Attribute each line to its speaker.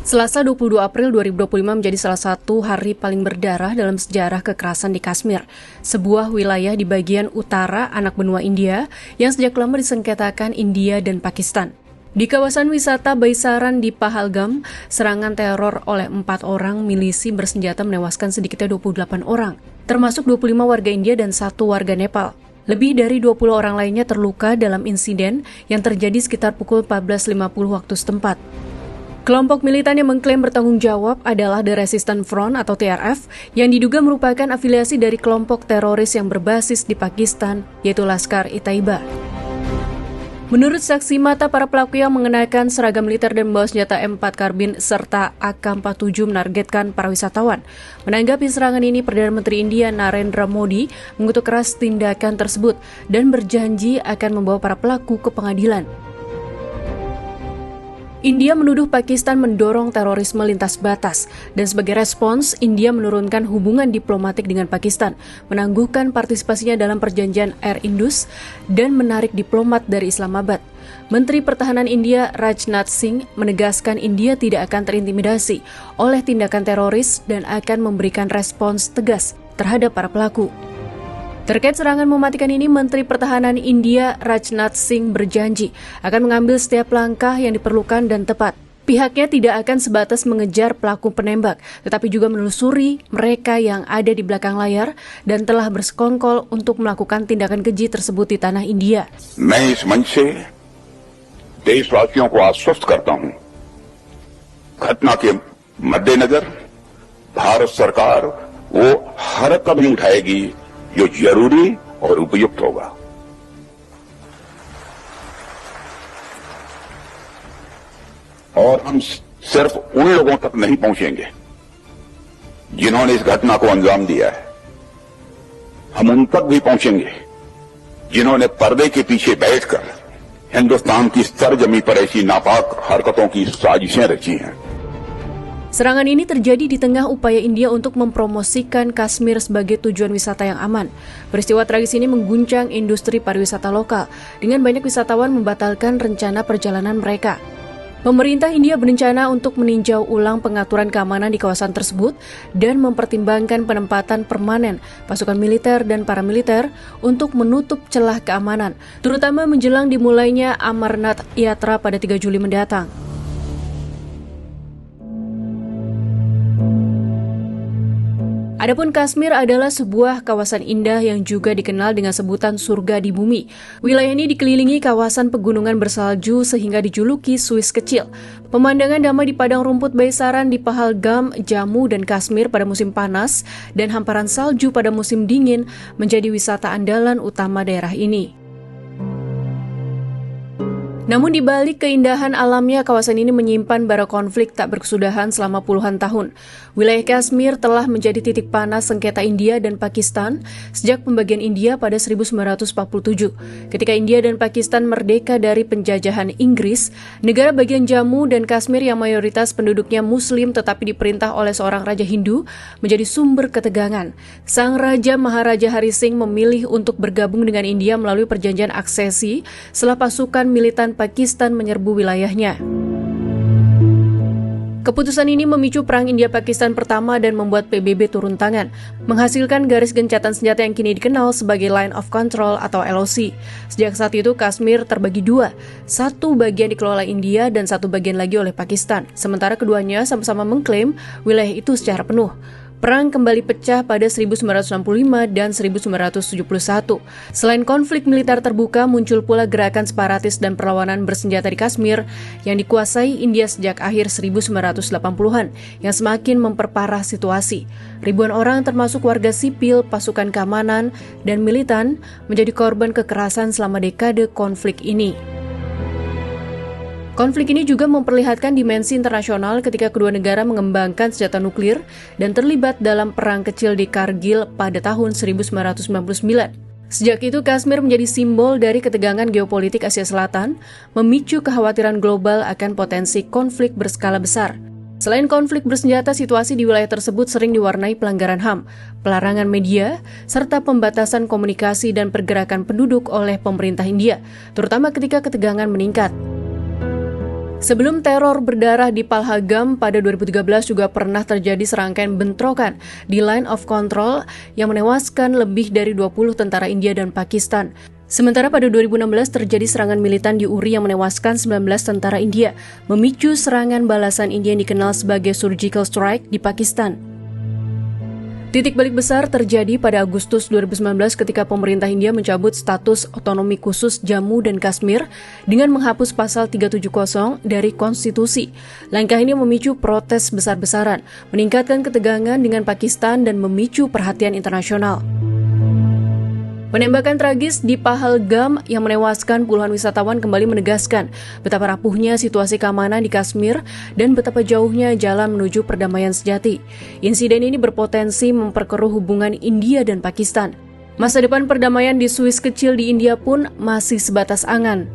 Speaker 1: Selasa 22 April 2025 menjadi salah satu hari paling berdarah dalam sejarah kekerasan di Kashmir, sebuah wilayah di bagian utara anak benua India yang sejak lama disengketakan India dan Pakistan. Di kawasan wisata Baisaran di Pahalgam, serangan teror oleh 4 orang milisi bersenjata menewaskan sedikitnya 28 orang, termasuk 25 warga India dan 1 warga Nepal. Lebih dari 20 orang lainnya terluka dalam insiden yang terjadi sekitar pukul 14.50 waktu setempat. Kelompok militan yang mengklaim bertanggung jawab adalah The Resistance Front atau TRF yang diduga merupakan afiliasi dari kelompok teroris yang berbasis di Pakistan, yaitu Lashkar-e-Taiba. Menurut saksi mata, para pelaku yang mengenakan seragam militer dan membawa senjata M4 karbin serta AK-47 menargetkan para wisatawan. Menanggapi serangan ini, Perdana Menteri India Narendra Modi mengutuk keras tindakan tersebut dan berjanji akan membawa para pelaku ke pengadilan. India menuduh Pakistan mendorong terorisme lintas batas, dan sebagai respons, India menurunkan hubungan diplomatik dengan Pakistan, menangguhkan partisipasinya dalam perjanjian Air Indus, dan menarik diplomat dari Islamabad. Menteri Pertahanan India Rajnath Singh menegaskan India tidak akan terintimidasi oleh tindakan teroris dan akan memberikan respons tegas terhadap para pelaku. Terkait serangan mematikan ini, Menteri Pertahanan India Rajnath Singh berjanji akan mengambil setiap langkah yang diperlukan dan tepat. Pihaknya tidak akan sebatas mengejar pelaku penembak, tetapi juga menelusuri mereka yang ada di belakang layar dan telah bersekongkol untuk melakukan tindakan keji tersebut di tanah India.
Speaker 2: मैं इस मंच से देशवासियों को आश्वस्त करता हूं, घटना के मद्देनजर भारत सरकार वो हर कदम उठाएगी जो जरूरी और उपयुक्त होगा। और हम सिर्फ उन लोगों तक नहीं पहुंचेंगे जिन्होंने इस घटना को अंजाम दिया है, हम उन तक भी पहुंचेंगे जिन्होंने पर्दे के पीछे बैठकर हिंदुस्तान की सरजमी पर ऐसी नापाक हरकतों की साजिशें रची हैं।
Speaker 1: Serangan ini terjadi di tengah upaya India untuk mempromosikan Kashmir sebagai tujuan wisata yang aman. Peristiwa tragis ini mengguncang industri pariwisata lokal, dengan banyak wisatawan membatalkan rencana perjalanan mereka. Pemerintah India berencana untuk meninjau ulang pengaturan keamanan di kawasan tersebut dan mempertimbangkan penempatan permanen pasukan militer dan paramiliter untuk menutup celah keamanan, terutama menjelang dimulainya Amarnath Yatra pada 3 Juli mendatang. Adapun Kashmir adalah sebuah kawasan indah yang juga dikenal dengan sebutan surga di bumi. Wilayah ini dikelilingi kawasan pegunungan bersalju sehingga dijuluki Swiss kecil. Pemandangan damai di padang rumput Baisaran di Pahalgam, Jammu, dan Kashmir pada musim panas dan hamparan salju pada musim dingin menjadi wisata andalan utama daerah ini. Namun di balik keindahan alamnya, kawasan ini menyimpan bara konflik tak berkesudahan selama puluhan tahun. Wilayah Kashmir telah menjadi titik panas sengketa India dan Pakistan sejak pembagian India pada 1947. Ketika India dan Pakistan merdeka dari penjajahan Inggris, negara bagian Jammu dan Kashmir yang mayoritas penduduknya Muslim tetapi diperintah oleh seorang raja Hindu menjadi sumber ketegangan. Sang Raja Maharaja Hari Singh memilih untuk bergabung dengan India melalui perjanjian aksesi setelah pasukan militan Pakistan menyerbu wilayahnya. Keputusan ini memicu Perang India-Pakistan pertama dan membuat PBB turun tangan, menghasilkan garis gencatan senjata yang kini dikenal sebagai Line of Control atau LOC. Sejak saat itu, Kashmir terbagi dua, satu bagian dikelola India dan satu bagian lagi oleh Pakistan, sementara keduanya sama-sama mengklaim wilayah itu secara penuh. Perang kembali pecah pada 1965 dan 1971. Selain konflik militer terbuka, muncul pula gerakan separatis dan perlawanan bersenjata di Kashmir yang dikuasai India sejak akhir 1980-an yang semakin memperparah situasi. Ribuan orang termasuk warga sipil, pasukan keamanan, dan militan menjadi korban kekerasan selama dekade konflik ini. Konflik ini juga memperlihatkan dimensi internasional ketika kedua negara mengembangkan senjata nuklir dan terlibat dalam perang kecil di Kargil pada tahun 1999. Sejak itu, Kashmir menjadi simbol dari ketegangan geopolitik Asia Selatan, memicu kekhawatiran global akan potensi konflik berskala besar. Selain konflik bersenjata, situasi di wilayah tersebut sering diwarnai pelanggaran HAM, pelarangan media, serta pembatasan komunikasi dan pergerakan penduduk oleh pemerintah India, terutama ketika ketegangan meningkat. Sebelum teror berdarah di Pahalgam pada 2013 juga pernah terjadi serangkaian bentrokan di Line of Control yang menewaskan lebih dari 20 tentara India dan Pakistan. Sementara pada 2016 terjadi serangan militan di Uri yang menewaskan 19 tentara India, memicu serangan balasan India yang dikenal sebagai Surgical Strike di Pakistan. Titik balik besar terjadi pada Agustus 2019 ketika pemerintah India mencabut status otonomi khusus Jammu dan Kashmir dengan menghapus pasal 370 dari konstitusi. Langkah ini memicu protes besar-besaran, meningkatkan ketegangan dengan Pakistan dan memicu perhatian internasional. Penembakan tragis di Pahalgam yang menewaskan puluhan wisatawan kembali menegaskan betapa rapuhnya situasi keamanan di Kashmir dan betapa jauhnya jalan menuju perdamaian sejati. Insiden ini berpotensi memperkeruh hubungan India dan Pakistan. Masa depan perdamaian di Swiss kecil di India pun masih sebatas angan.